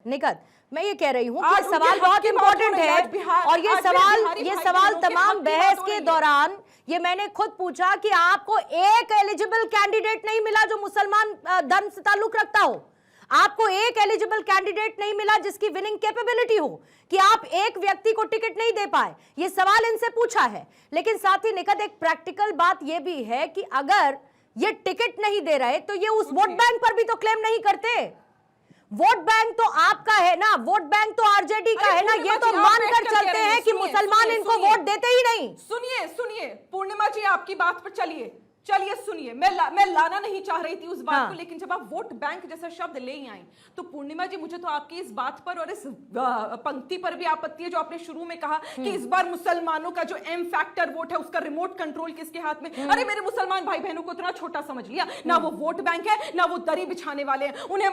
निकट मैं ये कह रही हूँ कि सवाल बहुत इंपॉर्टेंट है और ये सवाल तमाम बहस के दौरान ये मैंने खुद पूछा कि आपको एक एलिजिबल कैंडिडेट नहीं मिला जो मुसलमान धर्म से ताल्लुक रखता हो, आपको एक एलिजिबल कैंडिडेट नहीं मिला जिसकी विनिंग कैपेबिलिटी हो, कि आप एक व्यक्ति को टिकट नहीं दे पाए। ये सवाल इनसे पूछा है। लेकिन साथ ही निकट एक प्रैक्टिकल बात ये भी है कि अगर ये टिकट नहीं दे रहे तो ये उस वोट बैंक पर भी तो क्लेम नहीं करते। वोट बैंक तो आपका है ना, वोट बैंक तो आरजेडी का है ना, ये तो मानकर चलते हैं कि मुसलमान इनको वोट देते ही नहीं। सुनिए पूर्णिमा जी, आपकी बात पर चलिए सुनिए, मैं लाना नहीं चाह रही थी उस बात को, लेकिन जब आप वोट बैंक जैसा शब्द ले ही आई तो पूर्णिमा जी मुझे तो आपकी इस बात पर और इस पंक्ति पर भी आपत्ति है जो आपने शुरू में कहा कि इस बार मुसलमानों का जो एम फैक्टर वोट है उसका रिमोट कंट्रोल किसके हाथ में। अरे मेरे मुसलमान भाई बहनों को इतना छोटा समझ लिया, ना वो वोट बैंक है ना वो दरी बिछाने वाले हैं। उन्हें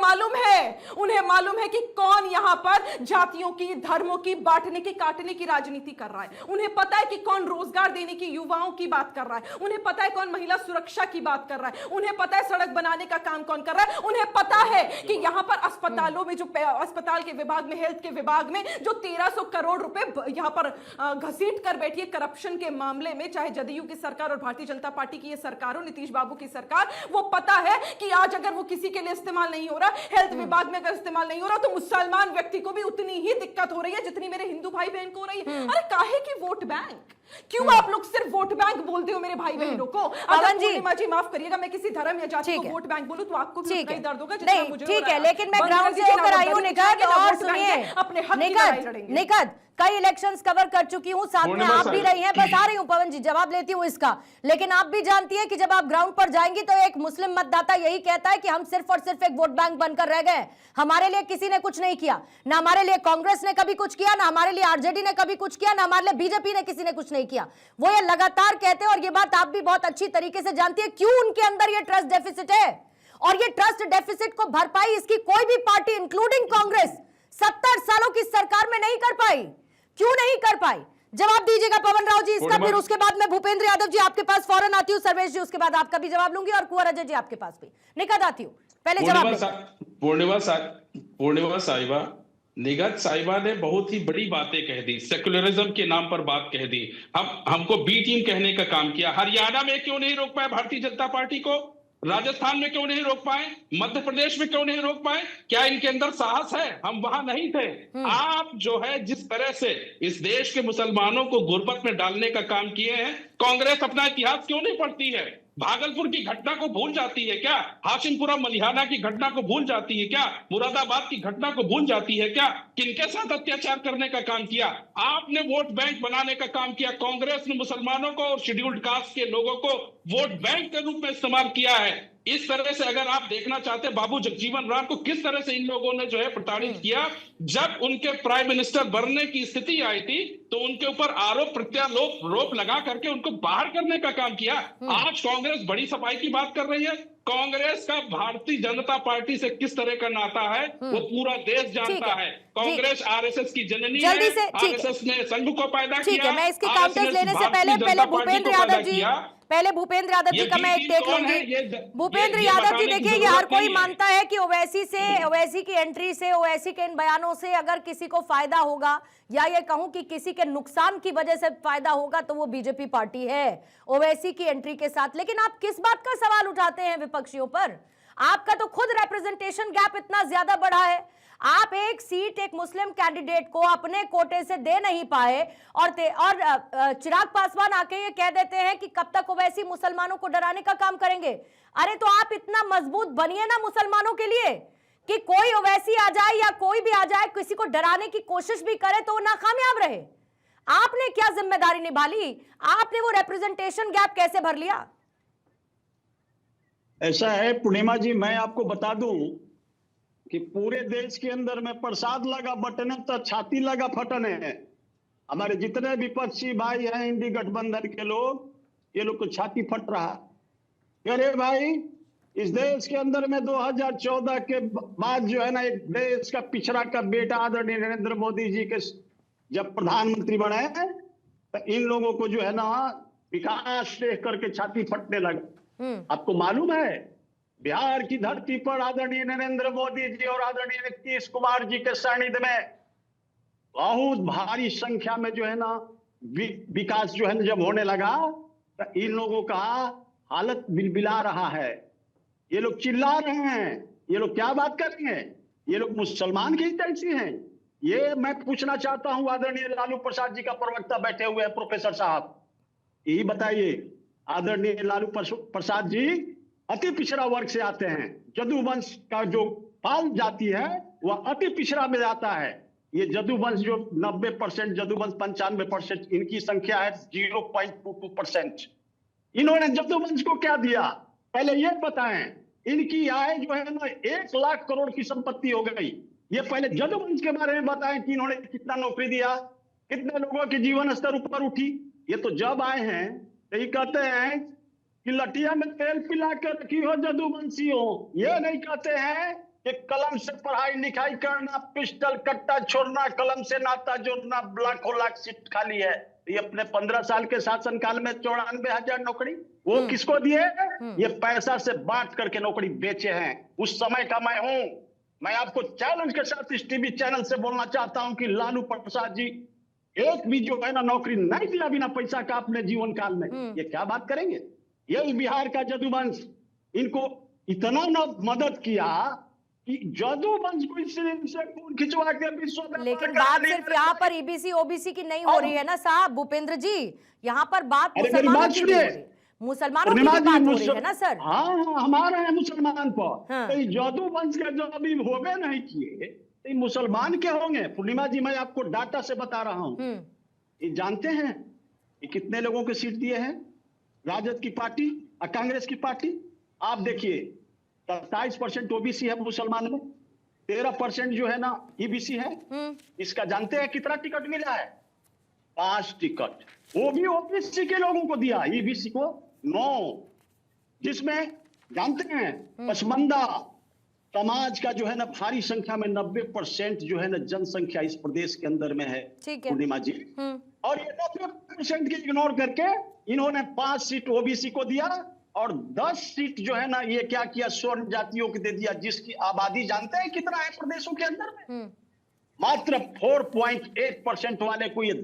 मालूम है कि कौन यहां पर जातियों की, धर्मों की बांटने की, काटने की राजनीति कर रहा है। उन्हें पता है कि कौन रोजगार देने की युवाओं की बात कर रहा है, उन्हें पता है कौन महिला सुरक्षा की बात कर रहा है, उन्हें पता है सड़क बनाने का काम कौन कर रहा है, उन्हें पता है कि यहां पर अस्पतालों में, जो अस्पताल के विभाग में, हेल्थ के विभाग में जो 1300 करोड़ रुपए यहां पर घसीट कर बैठी है करप्शन के मामले में, चाहे जदयू की सरकार और भारतीय जनता पार्टी की ये सरकार हो, नीतीश बाबू की सरकार, वो पता है कि आज अगर वो किसी के लिए इस्तेमाल नहीं हो रहा, हेल्थ विभाग में अगर इस्तेमाल नहीं हो रहा, तो मुसलमान व्यक्ति को भी उतनी ही दिक्कत हो रही है जितनी मेरे हिंदू भाई बहन को हो रही है। अरे काहे की वोट बैंक? क्यों आप लोग सिर्फ वोट बैंक बोलते हो मेरे भाई बहनों को? पवन जी माफ करिएगा, मैं किसी धर्म या जाति को वोट बैंक बोलूं तो आपको भी उतना ही दर्द होगा जितना मुझे। ठीक है, लेकिन मैं ग्राउंड से होकर आई हूं निकट, और सुनिए अपने हक की लड़ाई लड़ेंगे। निकट कई इलेक्शंस कवर कर चुकी हूं, साथ में आप भी रही हैं, बस आ रही हूं पवन जी, जवाब लेती हूं इसका। लेकिन आप भी जानती हैं कि जब आप ग्राउंड पर जाएंगी तो एक मुस्लिम मतदाता यही कहता है कि हम सिर्फ और सिर्फ एक वोट बैंक बनकर रह गए, हमारे लिए किसी ने कुछ नहीं किया, ना हमारे लिए कांग्रेस ने कभी कुछ किया, ना हमारे लिए आरजेडी ने कभी कुछ किया, ना हमारे लिए बीजेपी ने किसी ने कुछ नहीं किया। वो ये लगातार कहते हैं और ये बात आप भी बहुत अच्छी तरीके से जानती है क्यों उनके अंदर ये ट्रस्ट डेफिसिट है। और ये ट्रस्ट डेफिसिट को भरपाई इसकी कोई भी पार्टी इंक्लूडिंग कांग्रेस 70 सालों की सरकार में नहीं कर पाई। क्यों नहीं कर पाई? जवाब दीजिएगा पवन राव जी इसका, फिर उसके बाद मैं भूपेंद्र यादव जी आपके पास फौरन आती हूँ, सर्वेश जी उसके बाद आपका भी जवाब लूंगी और कुंवर अजय जी आपके पास भी निकट आती हूँ। पहले जवाब पूर्णिमा साहिबा, निगत साहिबा ने बहुत ही बड़ी बातें कह दी, सेक्युलरिज्म के नाम पर बात कह दी, हमको बी टीम कहने का काम किया। हरियाणा में क्यों नहीं रोक पाए भारतीय जनता पार्टी को? राजस्थान में क्यों नहीं रोक पाए? मध्य प्रदेश में क्यों नहीं रोक पाए? क्या इनके अंदर साहस है? हम वहां नहीं थे। आप जो है जिस तरह से इस देश के मुसलमानों को गुर्बत में डालने का काम किए हैं, कांग्रेस अपना इतिहास क्यों नहीं पढ़ती है? भागलपुर की घटना को भूल जाती है क्या? हाशिमपुरा मलिहाना की घटना को भूल जाती है क्या? मुरादाबाद की घटना को भूल जाती है क्या? किनके साथ अत्याचार करने का काम किया? आपने वोट बैंक बनाने का काम किया। कांग्रेस ने मुसलमानों को और शेड्यूल्ड कास्ट के लोगों को वोट बैंक के रूप में इस्तेमाल किया है। इस तरह से अगर आप देखना चाहते हैं बाबू जगजीवन राम को किस तरह से इन लोगों ने जो है प्रताड़ित किया, जब उनके प्राइम मिनिस्टर बनने की स्थिति आई थी तो उनके ऊपर आरोप प्रत्यारोप लगा करके उनको बाहर करने का काम किया। आज कांग्रेस बड़ी सफाई की बात कर रही है। कांग्रेस का भारतीय जनता पार्टी से किस तरह का नाता है वो पूरा देश जानता है। कांग्रेस आरएसएस की जननी है, आरएसएस ने संघ को पैदा किया। मैं इसके काउंटर्स लेने से पहले भूपेंद्र यादव जी का मैं एक टेक लूंगी। भूपेंद्र यादव जी देखिए, ये हर कोई मानता है कि ओवैसी की एंट्री से, ओवैसी के इन बयानों से अगर किसी को फायदा होगा या ये कहूं कि किसी के नुकसान की वजह से फायदा होगा तो वो बीजेपी पार्टी है ओवैसी की एंट्री के साथ। लेकिन आप किस बात का सवाल उठाते हैं विपक्षियों पर? आपका तो खुद रिप्रेजेंटेशन गैप इतना ज्यादा बढ़ा है, आप एक सीट एक मुस्लिम कैंडिडेट को अपने कोटे से दे नहीं पाए और चिराग पासवान आके ये कह देते हैं कि कब तक ओवैसी मुसलमानों को डराने का काम करेंगे। अरे तो आप इतना मजबूत बनिए ना मुसलमानों के लिए कि कोई ओवैसी आ जाए या कोई भी आ जाए किसी को डराने की कोशिश भी करे तो वो नाकामयाब रहे। आपने क्या जिम्मेदारी निभा ली? आपने वो रिप्रेजेंटेशन गैप कैसे भर लिया? ऐसा है पूर्णिमा जी, मैं आपको बता दूं कि पूरे देश के अंदर में प्रसाद लगा बटने तो छाती लगा फटने है। हमारे जितने विपक्षी भाई हैं इंडी गठबंधन के लोग, ये लोग को छाती फट रहा। अरे भाई, इस देश के अंदर में 2014 के बाद जो है ना, एक देश का पिछड़ा का बेटा आदरणीय नरेंद्र मोदी जी के जब प्रधानमंत्री बने तो इन लोगों को जो है ना विकास देख करके छाती फटने लगा। आपको मालूम है बिहार की धरती पर आदरणीय नरेंद्र मोदी जी और आदरणीय नीतीश कुमार जी के सानिध्य में बहुत भारी संख्या में जो है ना विकास जो है ना जब होने लगा, तो इन लोगों का हालत बिलबिला रहा है। ये लोग चिल्ला रहे हैं, ये लोग क्या बात कर रहे हैं, ये लोग मुसलमान की तैसी हैं। ये मैं पूछना चाहता हूं आदरणीय लालू प्रसाद जी का प्रवक्ता बैठे हुए हैं प्रोफेसर साहब, यही बताइए। आदरणीय लालू प्रसाद जी अति पिछड़ा वर्ग से आते हैं। जदुवंश का जो पाल जाति है वह अति पिछड़ा में आता है। ये जदुवंश जो 90%, जदुवंश 95%, इनकी संख्या है 0.22%। इन्होंने जदुवंश को क्या दिया पहले ये बताएं। इनकी आय जो है ना 1 लाख करोड़ की संपत्ति हो गई। ये पहले जदुवंश के बारे में बताएं कि इन्होंने कितना नौकरी दिया, कितने लोगों की जीवन स्तर ऊपर उठी। ये तो जब आए हैं तो ये कहते हैं कि लटिया में तेल पिला के रखी हो जदुवंशी हो। ये नहीं कहते हैं कि कलम से पढ़ाई लिखाई करना, पिस्टल कट्टा छोड़ना, कलम से नाता जोड़ना, लाखों लाख सीट खाली है। ये अपने 15 साल के शासनकाल में 94,000 नौकरी वो किसको दिए? ये पैसा से बांट करके नौकरी बेचे हैं। उस समय का मैं हूं। मैं आपको चैलेंज के साथ इस टीवी चैनल से बोलना चाहता हूं कि लालू प्रसाद जी एक भी जो है ना नौकरी नहीं दिया बिना पैसा का अपने जीवन काल में। ये क्या बात करेंगे? ये बिहार का जदुवंश इनको इतना न मदद किया कि जदुवंश को इनसे खून खिंचवा के विश्व में। लेकिन बात सिर्फ यहाँ पर ईबीसी ओबीसी की नहीं हो रही है ना साहब भूपेंद्र जी, यहाँ पर बात मुसलमानों की भी हो रही है, मुसलमानों की भी बात हो रही है ना सर। हाँ, हमारे हैं मुसलमान पर। हाँ। तो जदुवंश का जो अभी होवे नहीं किए तो मुसलमान के होंगे? पूर्णिमा जी मैं आपको डाटा से बता रहा हूँ। ये जानते हैं कि कितने लोगों को सीट दिए हैं राजद की पार्टी और कांग्रेस की पार्टी? आप देखिए 27% ओबीसी है मुसलमान में, 13% जो है ना ईबीसी है। इसका जानते हैं कितना टिकट मिला है? 5 टिकट। वो भी ओबीसी के लोगों को दिया, ईबीसी को 9। जिसमें जानते हैं पसमंदा समाज का जो है ना भारी संख्या में 90% जो है ना जनसंख्या इस प्रदेश के अंदर में है पूर्णिमा जी। और ये 90% की इग्नोर करके इन्होंने 5 सीट ओबीसी को दिया और 10 सीट जो है ना ये क्या किया, स्वर्ण जातियों को दे दिया, जिसकी आबादी जानते हैं कितना है प्रदेशों के अंदर में? मात्र 4.8% वाले को ये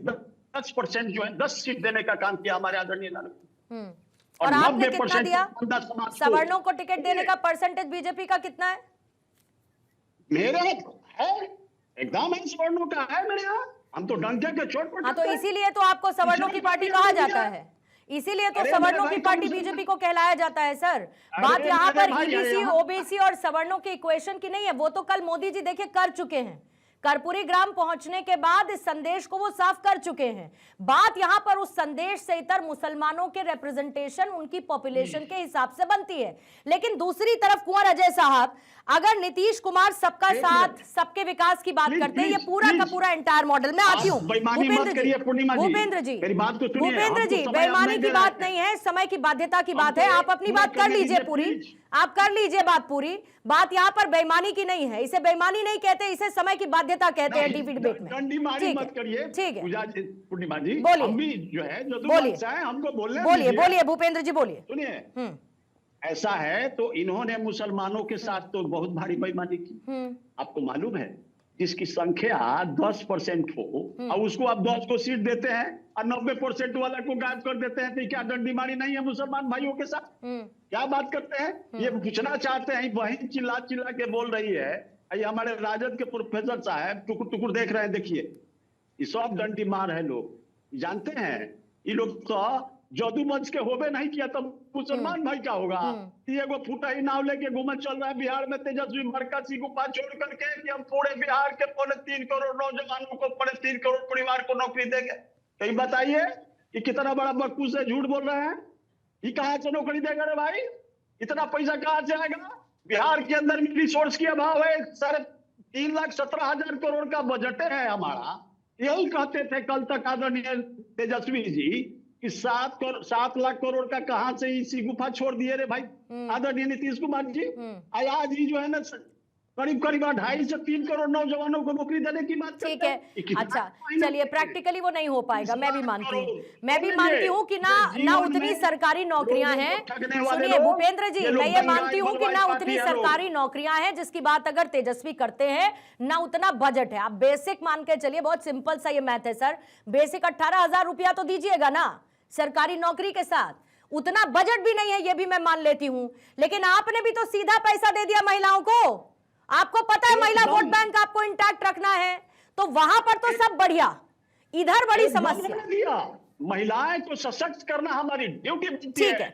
10% जो है 10 सीट देने का काम किया हमारे आदरणीय लालू। और आपने कितना दिया? सवर्णों को टिकट देने का परसेंटेज बीजेपी का कितना है? मेरे है एकदम है, सवर्णों का है मेरे यहाँ। हम तो डंके के चोट पर। हाँ, तो इसीलिए तो आपको सवर्णों की पार्टी कहा जाता है, इसीलिए तो सवर्णों की पार्टी बीजेपी को कहलाया जाता है सर। बात यहाँ पर ईबीसी ओबीसी और सवर्णों के इक्वेशन की नहीं है, वो तो कल मोदी जी देखिए कर चुके हैं। कर्पूरी ग्राम पहुंचने के बाद इस संदेश को वो साफ कर चुके हैं। बात यहां पर उस संदेश से इतर मुसलमानों के रिप्रेजेंटेशन उनकी पॉपुलेशन के हिसाब से बनती है। लेकिन दूसरी तरफ कुंवर अजय साहब, अगर नीतीश कुमार सबका साथ सबके विकास की बात करते हैं, ये पूरा का पूरा एंटायर मॉडल में आती हूँ भूपेंद्र जी, बेईमानी की बात नहीं है, समय की बाध्यता की बात है। आप अपनी बात कर लीजिए पूरी, आप कर लीजिए बात पूरी। बात यहाँ पर बेईमानी की नहीं है, इसे बेईमानी नहीं कहते, इसे समय की बाध्यता कहते हैं टीवी डिबेट में। ठीक है पूर्णिमा जी, बोलिए, हम भी जो है हमको बोलिए भूपेंद्र जी बोलिए। सुनिए, ऐसा है तो इन्होंने मुसलमानों के साथ तो बहुत भारी बेईमानी की। आपको मालूम है जिसकी संख्या 10% हो और उसको आप 10 को सीट देते हैं और 90% वाला को गायब कर देते हैं, तो क्या दंडीमारी नहीं है मुसलमान भाइयों के साथ? क्या बात करते हैं? ये पूछना चाहते हैं, वही चिल्ला चिल्ला के बोल रही है। ये हमारे राजद के प्रोफेसर साहब टुकुर टुकुर देख रहे हैं, देखिए ये सब डंडी मार है लोग। जानते हैं ये लोग तो जदुवंश के होबे नहीं किया तब मुसलमान भाई क्या होगा? ये वो फूटा ही नाव लेके घूमत चल रहा है बिहार में तेजस्वी मरकजी गुफा छोड़ करके कि हम पूरे बिहार के 3.25 करोड़ नौजवानों को 3.25 करोड़ परिवार को नौकरी देंगे। कहीं बताइए कि कितना बड़ा बकूस है, झूठ बोल रहे हैं। ये कहाँ से नौकरी देगा रे भाई? इतना पैसा कहाँ से आएगा? बिहार के अंदर में रिसोर्स की अभाव है। 3,17,000 करोड़ का बजट है हमारा। यही कहते थे कल तक आदरणीय तेजस्वी जी कि 7 लाख करोड़ का कहां से इसी गुफा छोड़ दिए रे भाई आदरणीय नीतीश कुमार जी। आज ही जो है ना करीब करीब 2.5 से 3 करोड़ नौजवानों को नौकरी देने की बात ठीक करते है। हैं। ये कितना अच्छा, मायने चलिए रखता है? प्रैक्टिकली वो नहीं हो पाएगा, मैं भी इस मानती हूँ। बात मैं भी करो, मानती हूँ कि ना ये जीवन उतनी में सरकारी नौकरियां लोगों हैं। को ठगने वाले सुनिए लोग, भूपेंद्र जी, ये लोग मैं ये दंगाई मानती हूँ कि बलवाई ना पार्टी उतनी है लोग। सरकारी नौकरियां हैं जिसकी बात अगर तेजस्वी करते हैं, ना उतना बजट है। आप बेसिक मान के चलिए, बहुत सिंपल सा ये मैथ है सर। बेसिक 18,000 रुपया तो दीजिएगा ना सरकारी नौकरी के साथ। उतना बजट भी नहीं है, ये भी मैं मान लेती हूं। लेकिन आपने भी तो सीधा पैसा दे दिया महिलाओं को। आपको पता है महिला वोट बैंक आपको इंटैक्ट रखना है, तो वहां पर तो सब बढ़िया, इधर बड़ी समस्या। दिया महिलाएं को सशक्त करना हमारी ड्यूटी बनती ठीक है। है।